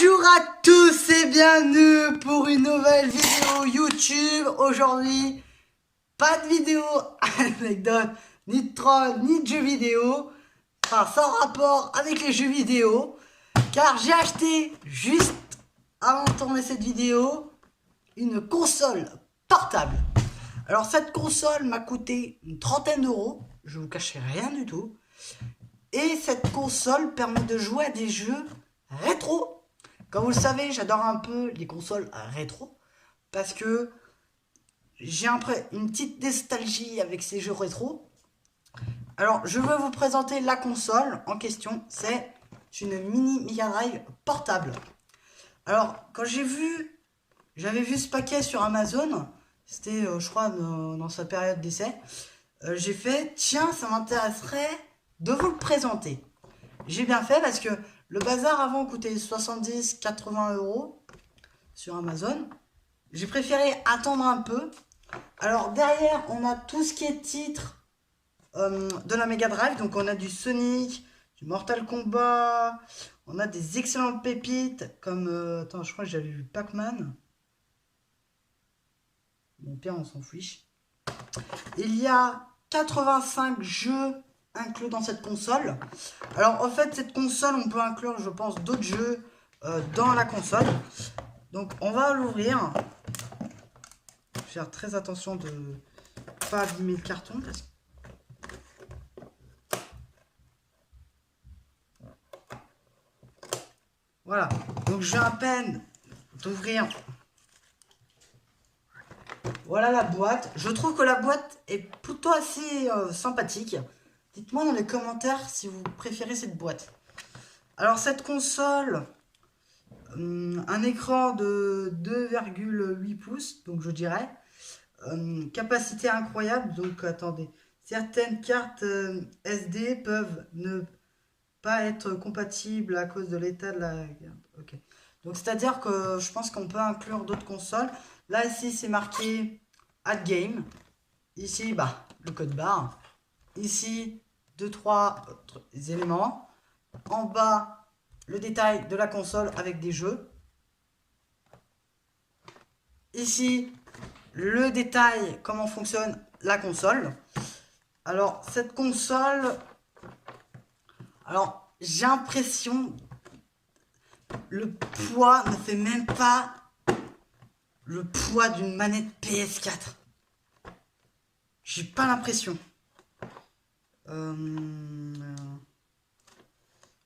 Bonjour à tous et bienvenue pour une nouvelle vidéo YouTube. Aujourd'hui, pas de vidéo anecdote, ni de troll, ni de jeux vidéo. Enfin, sans rapport avec les jeux vidéo. Car j'ai acheté, juste avant de tourner cette vidéo, une console portable. Alors cette console m'a coûté une trentaine d'euros. Je vous cacherai rien du tout. Et cette console permet de jouer à des jeux rétro. Comme vous le savez, j'adore un peu les consoles rétro. Parce que j'ai une petite nostalgie avec ces jeux rétro. Alors, je veux vous présenter la console en question. C'est une mini Mega Drive portable. Alors, quand j'avais vu ce paquet sur Amazon. C'était, je crois, dans sa période d'essai. J'ai fait, tiens, ça m'intéresserait de vous le présenter. J'ai bien fait parce que le bazar avant coûtait 70-80 euros sur Amazon. J'ai préféré attendre un peu. Alors derrière, on a tout ce qui est titre de la Mega Drive. Donc on a du Sonic, du Mortal Kombat. On a des excellentes pépites comme... attends, je crois que j'avais vu Pac-Man. Bon, pire, on s'en fiche. Il y a 85 jeux inclus dans cette console. Alors en fait cette console on peut inclure je pense d'autres jeux dans la console. Donc on va l'ouvrir. Faire très attention de pas abîmer le carton parce que... Voilà, donc je viens à peine d'ouvrir. Voilà la boîte. Je trouve que la boîte est plutôt assez sympathique. Dites-moi dans les commentaires si vous préférez cette boîte. Alors cette console, un écran de 2,8 pouces, donc je dirais. Capacité incroyable, donc attendez. Certaines cartes SD peuvent ne pas être compatibles à cause de l'état de la carte. Ok. Donc c'est-à-dire que je pense qu'on peut inclure d'autres consoles. Là ici c'est marqué Add Game. Ici bah le code barre. Ici 2-3 éléments. En bas le détail de la console avec des jeux. Ici le détail comment fonctionne la console. Alors cette console, alors j'ai l'impression le poids ne fait même pas le poids d'une manette PS4. J'ai pas l'impression.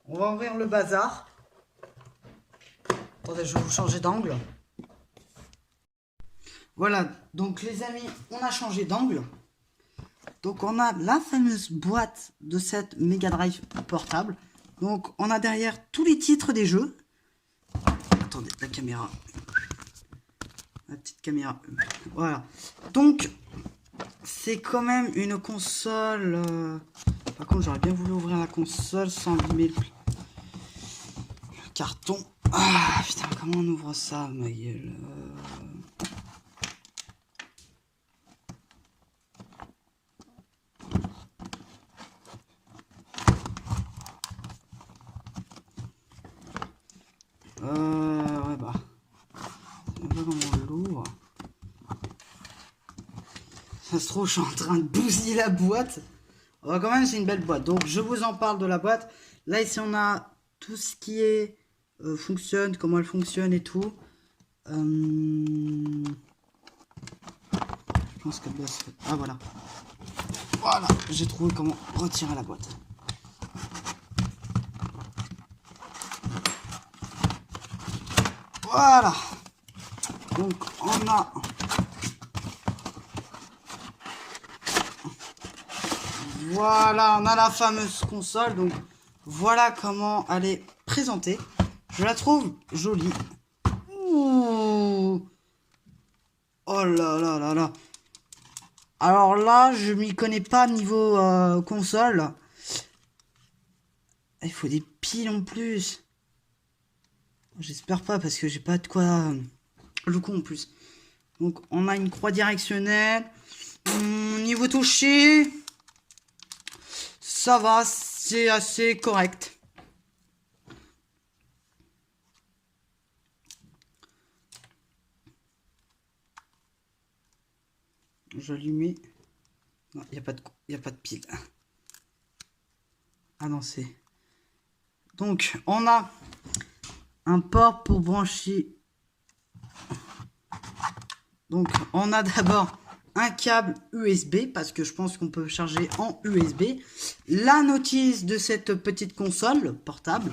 On va ouvrir le bazar. Attendez, je vais vous changer d'angle. Voilà, donc les amis, on a changé d'angle. Donc on a la fameuse boîte de cette Mega Drive portable. Donc on a derrière tous les titres des jeux. Attendez, la caméra. La petite caméra. Voilà. Donc c'est quand même une console. Par contre, j'aurais bien voulu ouvrir la console sans abîmer le carton. Ah putain, comment on ouvre ça, ma gueule. Ouais bah. Je sais pas comment on l'ouvre. Ça se trouve, je suis en train de bousiller la boîte. Oh, quand même, c'est une belle boîte. Donc, je vous en parle de la boîte. Là, ici, on a tout ce qui est fonctionne, comment elle fonctionne et tout. Je pense qu'elle doit se faire. Ah, voilà. Voilà, j'ai trouvé comment retirer la boîte. Voilà. Donc, on a... Voilà, on a la fameuse console. Donc, voilà comment elle est présentée. Je la trouve jolie. Ouh. Oh là là là là. Alors là, je m'y connais pas niveau console. Il faut des piles en plus. J'espère pas parce que j'ai pas de quoi le coup en plus. Donc on a une croix directionnelle. Niveau touché, ça va, c'est assez correct. j'allumais. Non, il n'y a pas de pile. Ah non, c'est... Donc, on a un port pour brancher. Donc, on a d'abord un câble USB, parce que je pense qu'on peut charger en USB. La notice de cette petite console portable.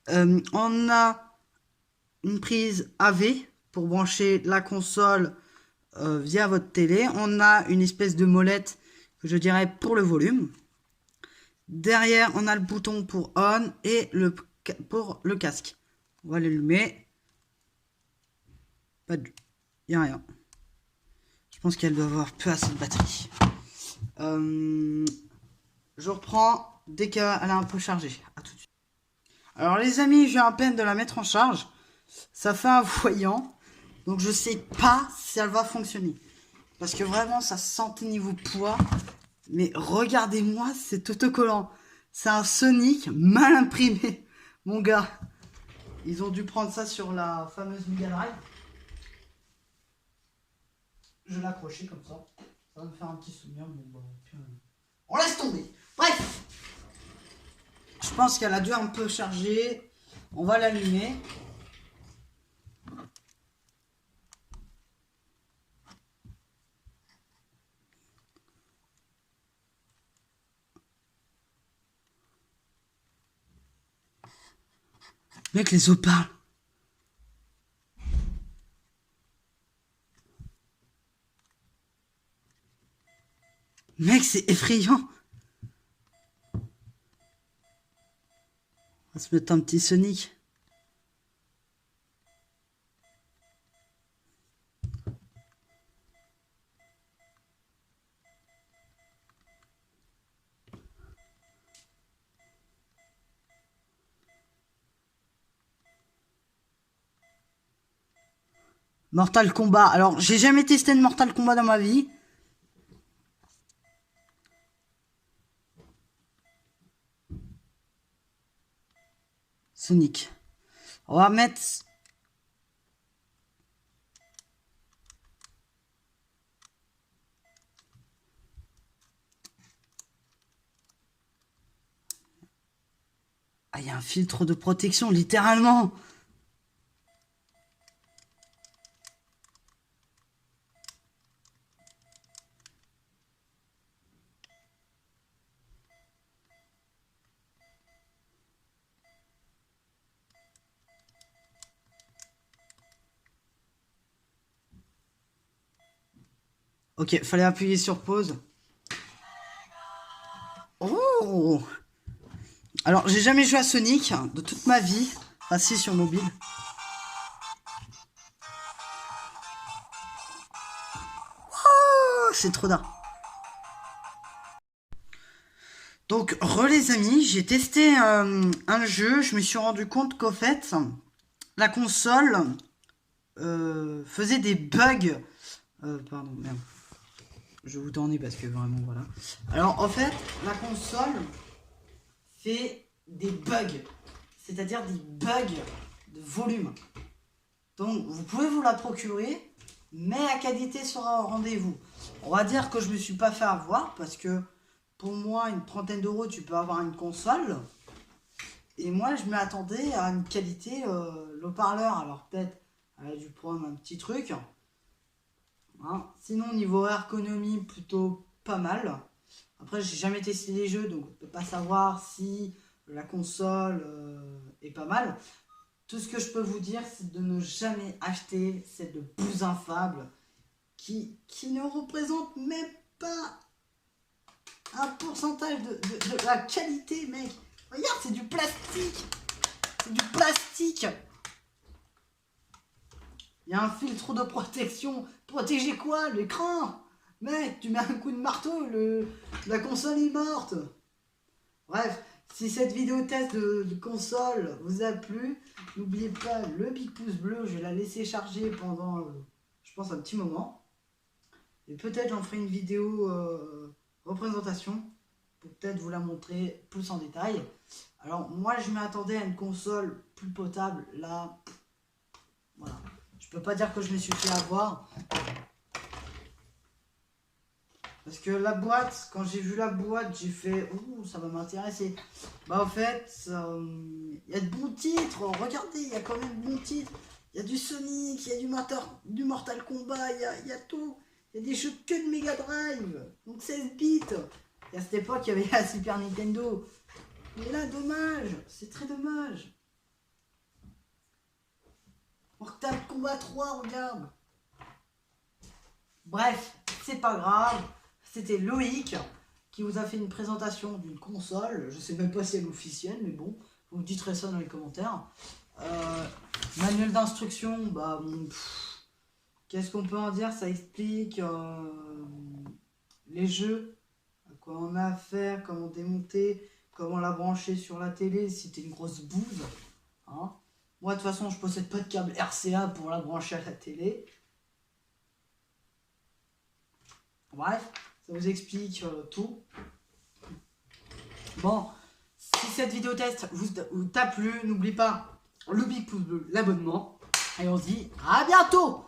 On a une prise AV pour brancher la console via votre télé. On a une espèce de molette que je dirais pour le volume. Derrière, on a le bouton pour on et pour le casque. On va l'allumer. Pas de... Il n'y a rien. Je pense qu'elle doit avoir peu assez de batterie. Je reprends dès qu'elle est un peu chargée. À tout de suite. Alors les amis, je viens à peine de la mettre en charge. Ça fait un voyant. Donc je sais pas si elle va fonctionner. Parce que vraiment, ça sent niveau poids. Mais regardez-moi cet autocollant. C'est un Sonic mal imprimé. Mon gars. Ils ont dû prendre ça sur la fameuse Mega Drive. Je l'ai accroché comme ça. Ça va me faire un petit souvenir. Bon, bah, puis, on laisse tomber. Bref. Je pense qu'elle a dû un peu charger. On va l'allumer. Mec, les opales. Mec, c'est effrayant. On va se mettre un petit Sonic. Mortal Kombat. Alors, j'ai jamais testé de Mortal Kombat dans ma vie. Sonic. On va mettre... Ah, il y a un filtre de protection, littéralement. Ok, fallait appuyer sur pause. Oh! Alors, j'ai jamais joué à Sonic de toute ma vie. Enfin, si, sur mobile. Oh, c'est trop d'art. Donc, les amis, j'ai testé un jeu. Je me suis rendu compte qu'au fait, la console faisait des bugs. Pardon, merde. Je vais vous tourner parce que vraiment, voilà. Alors, en fait, la console fait des bugs. C'est-à-dire des bugs de volume. Donc, vous pouvez vous la procurer, mais la qualité sera au rendez-vous. On va dire que je me suis pas fait avoir parce que pour moi, une trentaine d'euros, tu peux avoir une console. Et moi, je m'attendais à une qualité, le haut-parleur. Alors, peut-être, elle a dû prendre un petit truc. Hein. Sinon, niveau ergonomie, plutôt pas mal. Après, j'ai jamais testé les jeux, donc on peut pas savoir si la console est pas mal. Tout ce que je peux vous dire, c'est de ne jamais acheter cette bouse infâme qui ne représente même pas un pourcentage de la qualité, mec. Regarde, c'est du plastique. C'est du plastique. Il y a un filtre de protection. Protéger quoi? L'écran? Mec, tu mets un coup de marteau, la console est morte. Bref, si cette vidéo test de console vous a plu, n'oubliez pas le big pouce bleu. Je vais la laisser charger pendant, je pense, un petit moment. Et peut-être j'en ferai une vidéo représentation pour peut-être vous la montrer plus en détail. Alors moi je m'attendais à une console plus potable. Là, voilà. Je peux pas dire que je me suis fait avoir. Parce que la boîte, quand j'ai vu la boîte, j'ai fait ouh, ça va m'intéresser. Bah en fait, il y a de bons titres. Regardez, il y a quand même de bons titres. Il y a du Sonic, il y a du Mortal Kombat, il y a tout. Il y a des jeux que de Mega Drive. Donc 16 bits. Et à cette époque, il y avait la Super Nintendo. Mais là, dommage. C'est très dommage. Mortal Kombat 3, regarde. Bref, c'est pas grave. C'était Loïc qui vous a fait une présentation d'une console. Je sais même pas si elle est officielle, mais bon, vous me direz ça dans les commentaires. Manuel d'instruction, bah qu'est-ce qu'on peut en dire? Ça explique les jeux, à quoi on a à faire, comment démonter, comment la brancher sur la télé si t'es une grosse bouse. Hein. Moi de toute façon je possède pas de câble RCA pour la brancher à la télé. Bref, ça vous explique tout. Bon, si cette vidéo test vous t'a plu, n'oubliez pas le big pouce bleu, l'abonnement. Et on se dit à bientôt!